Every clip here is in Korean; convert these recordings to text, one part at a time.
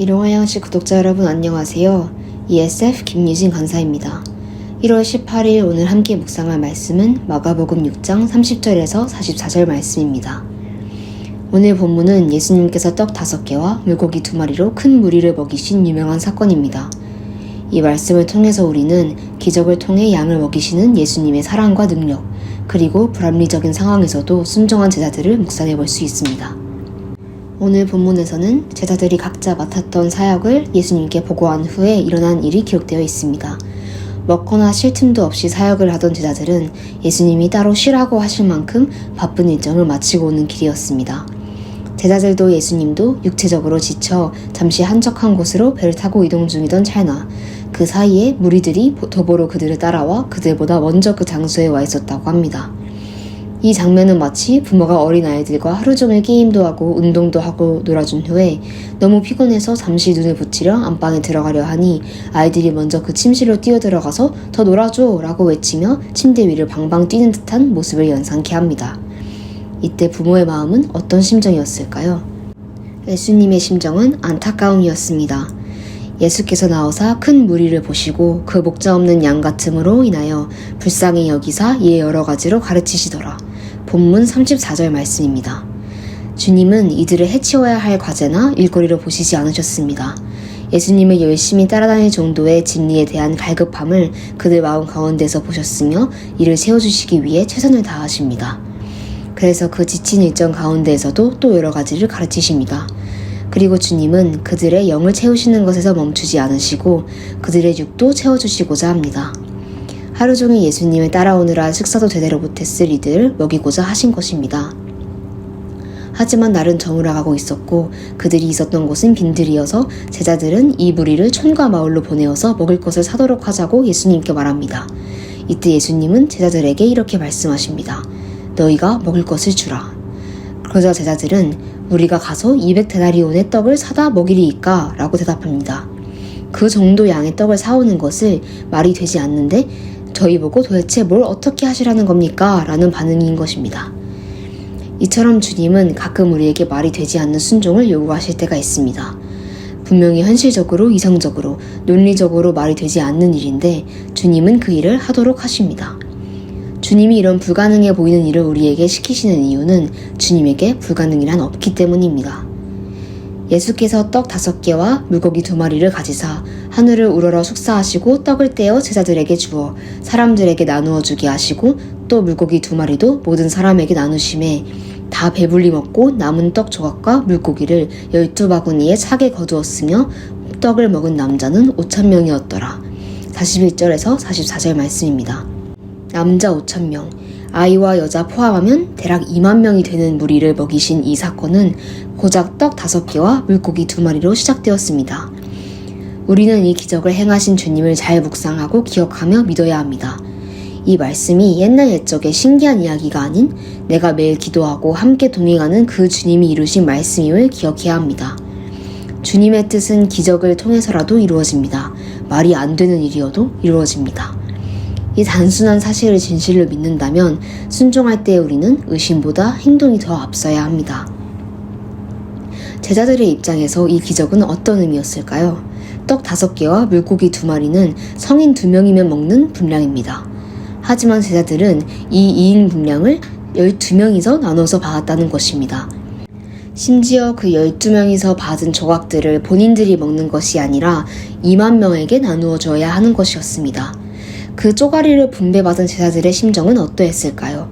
일용화양식 구독자 여러분 안녕하세요. ESF 김유진 간사입니다. 1월 18일 오늘 함께 묵상할 말씀은 마가복음 6장 30절에서 44절 말씀입니다. 오늘 본문은 예수님께서 떡 5개와 물고기 2마리로 큰 무리를 먹이신 유명한 사건입니다. 이 말씀을 통해서 우리는 기적을 통해 양을 먹이시는 예수님의 사랑과 능력, 그리고 불합리적인 상황에서도 순종한 제자들을 묵상해 볼 수 있습니다. 오늘 본문에서는 제자들이 각자 맡았던 사역을 예수님께 보고한 후에 일어난 일이 기록되어 있습니다. 먹거나 쉴 틈도 없이 사역을 하던 제자들은 예수님이 따로 쉬라고 하실 만큼 바쁜 일정을 마치고 오는 길이었습니다. 제자들도 예수님도 육체적으로 지쳐 잠시 한적한 곳으로 배를 타고 이동 중이던 찰나 그 사이에 무리들이 도보로 그들을 따라와 그들보다 먼저 그 장소에 와 있었다고 합니다. 이 장면은 마치 부모가 어린아이들과 하루 종일 게임도 하고 운동도 하고 놀아준 후에 너무 피곤해서 잠시 눈을 붙이려 안방에 들어가려 하니 아이들이 먼저 그 침실로 뛰어들어가서 더 놀아줘 라고 외치며 침대 위를 방방 뛰는 듯한 모습을 연상케 합니다. 이때 부모의 마음은 어떤 심정이었을까요? 예수님의 심정은 안타까움이었습니다. 예수께서 나오사 큰 무리를 보시고 그 목자 없는 양 같음으로 인하여 불쌍히 여기사 이에 여러 가지로 가르치시더라. 본문 34절 말씀입니다. 주님은 이들을 해치워야 할 과제나 일거리로 보시지 않으셨습니다. 예수님을 열심히 따라다닐 정도의 진리에 대한 갈급함을 그들 마음 가운데서 보셨으며 이를 세워주시기 위해 최선을 다하십니다. 그래서 그 지친 일정 가운데에서도 또 여러 가지를 가르치십니다. 그리고 주님은 그들의 영을 채우시는 것에서 멈추지 않으시고 그들의 육도 채워주시고자 합니다. 하루 종일 예수님을 따라오느라 식사도 제대로 못했을 이들을 먹이고자 하신 것입니다. 하지만 날은 저물어가고 있었고 그들이 있었던 곳은 빈들이어서 제자들은 이 무리를 촌과 마을로 보내어서 먹을 것을 사도록 하자고 예수님께 말합니다. 이때 예수님은 제자들에게 이렇게 말씀하십니다. 너희가 먹을 것을 주라. 그러자 제자들은 우리가 가서 200데나리온의 떡을 사다 먹이리이까? 라고 대답합니다. 그 정도 양의 떡을 사오는 것을 말이 되지 않는데 저희 보고 도대체 뭘 어떻게 하시라는 겁니까? 라는 반응인 것입니다. 이처럼 주님은 가끔 우리에게 말이 되지 않는 순종을 요구하실 때가 있습니다. 분명히 현실적으로, 이성적으로, 논리적으로 말이 되지 않는 일인데 주님은 그 일을 하도록 하십니다. 주님이 이런 불가능해 보이는 일을 우리에게 시키시는 이유는 주님에게 불가능이란 없기 때문입니다. 예수께서 떡 5개와 물고기 2마리를 가지사 하늘을 우러러 축사하시고 떡을 떼어 제자들에게 주어 사람들에게 나누어 주게 하시고 또 물고기 2마리도 모든 사람에게 나누심에 다 배불리 먹고 남은 떡 조각과 물고기를 12바구니에 차게 거두었으며 떡을 먹은 남자는 5,000명이었더라. 41절에서 44절 말씀입니다. 남자 5,000명, 아이와 여자 포함하면 대략 2만 명이 되는 무리를 먹이신 이 사건은 고작 떡 5개와 물고기 2마리로 시작되었습니다. 우리는 이 기적을 행하신 주님을 잘 묵상하고 기억하며 믿어야 합니다. 이 말씀이 옛날 옛적의 신기한 이야기가 아닌 내가 매일 기도하고 함께 동행하는 그 주님이 이루신 말씀임을 기억해야 합니다. 주님의 뜻은 기적을 통해서라도 이루어집니다. 말이 안 되는 일이어도 이루어집니다. 이 단순한 사실을 진실로 믿는다면 순종할 때 우리는 의심보다 행동이 더 앞서야 합니다. 제자들의 입장에서 이 기적은 어떤 의미였을까요? 떡 5개와 물고기 2마리는 성인 2명이면 먹는 분량입니다. 하지만 제자들은 이 2인 분량을 12명이서 나눠서 받았다는 것입니다. 심지어 그 12명이서 받은 조각들을 본인들이 먹는 것이 아니라 2만 명에게 나누어 줘야 하는 것이었습니다. 그 쪼가리를 분배받은 제자들의 심정은 어떠했을까요?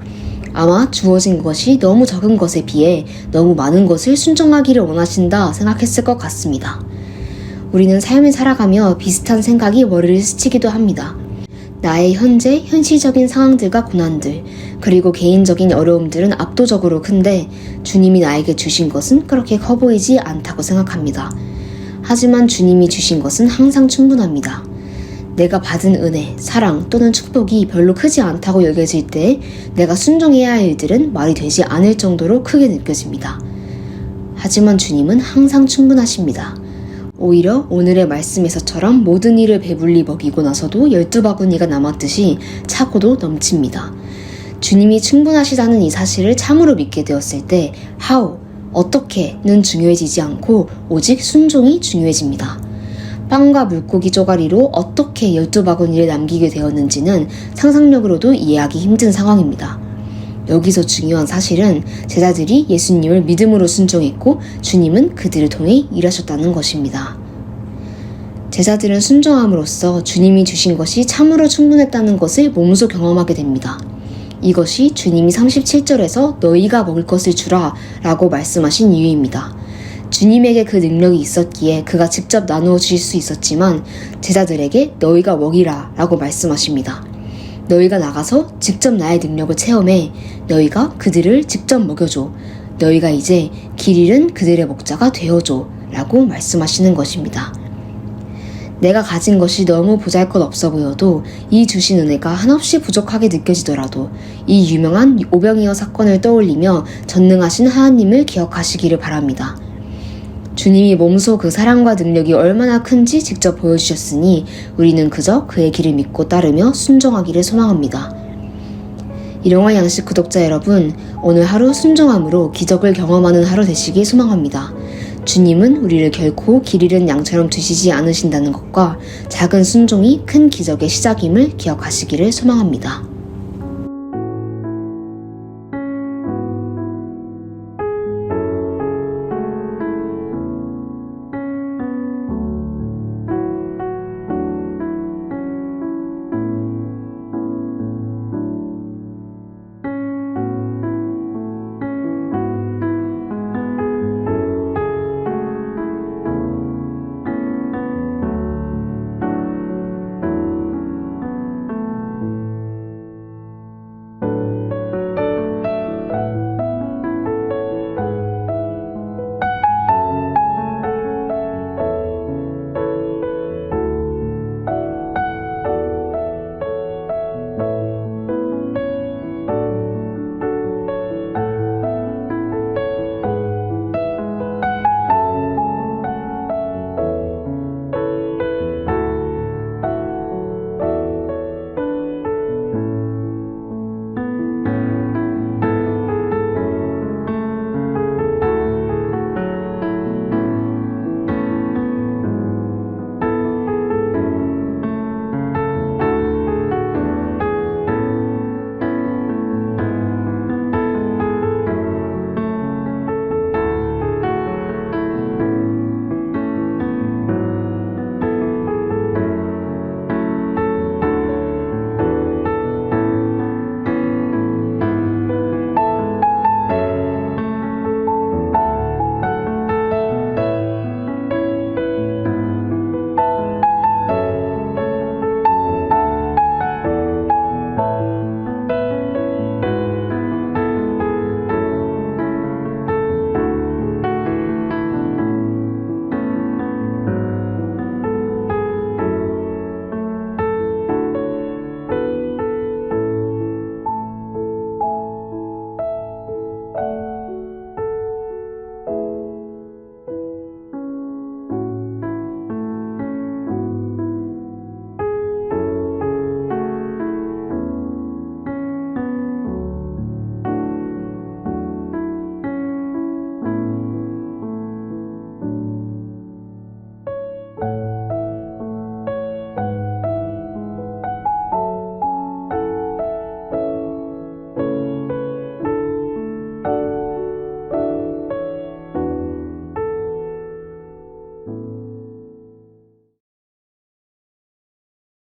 아마 주어진 것이 너무 적은 것에 비해 너무 많은 것을 순종하기를 원하신다 생각했을 것 같습니다. 우리는 삶을 살아가며 비슷한 생각이 머리를 스치기도 합니다. 나의 현재 현실적인 상황들과 고난들, 그리고 개인적인 어려움들은 압도적으로 큰데 주님이 나에게 주신 것은 그렇게 커 보이지 않다고 생각합니다. 하지만 주님이 주신 것은 항상 충분합니다. 내가 받은 은혜, 사랑 또는 축복이 별로 크지 않다고 여겨질 때 내가 순종해야 할 일들은 말이 되지 않을 정도로 크게 느껴집니다. 하지만 주님은 항상 충분하십니다. 오히려 오늘의 말씀에서처럼 모든 일을 배불리 먹이고 나서도 12바구니가 남았듯이 차고도 넘칩니다. 주님이 충분하시다는 이 사실을 참으로 믿게 되었을 때 어떻게는 중요해지지 않고 오직 순종이 중요해집니다. 빵과 물고기 쪼가리로 어떻게 12바구니를 남기게 되었는지는 상상력으로도 이해하기 힘든 상황입니다. 여기서 중요한 사실은 제자들이 예수님을 믿음으로 순종했고 주님은 그들을 통해 일하셨다는 것입니다. 제자들은 순종함으로써 주님이 주신 것이 참으로 충분했다는 것을 몸소 경험하게 됩니다. 이것이 주님이 37절에서 너희가 먹을 것을 주라 라고 말씀하신 이유입니다. 주님에게 그 능력이 있었기에 그가 직접 나누어 주실 수 있었지만 제자들에게 너희가 먹이라 라고 말씀하십니다. 너희가 나가서 직접 나의 능력을 체험해 너희가 그들을 직접 먹여줘. 너희가 이제 길 잃은 그들의 목자가 되어줘 라고 말씀하시는 것입니다. 내가 가진 것이 너무 보잘것없어 보여도 이 주신 은혜가 한없이 부족하게 느껴지더라도 이 유명한 오병이어 사건을 떠올리며 전능하신 하나님을 기억하시기를 바랍니다. 주님이 몸소 그 사랑과 능력이 얼마나 큰지 직접 보여주셨으니 우리는 그저 그의 길을 믿고 따르며 순종하기를 소망합니다. 일용할 양식 구독자 여러분, 오늘 하루 순종함으로 기적을 경험하는 하루 되시길 소망합니다. 주님은 우리를 결코 길 잃은 양처럼 두시지 않으신다는 것과 작은 순종이 큰 기적의 시작임을 기억하시기를 소망합니다.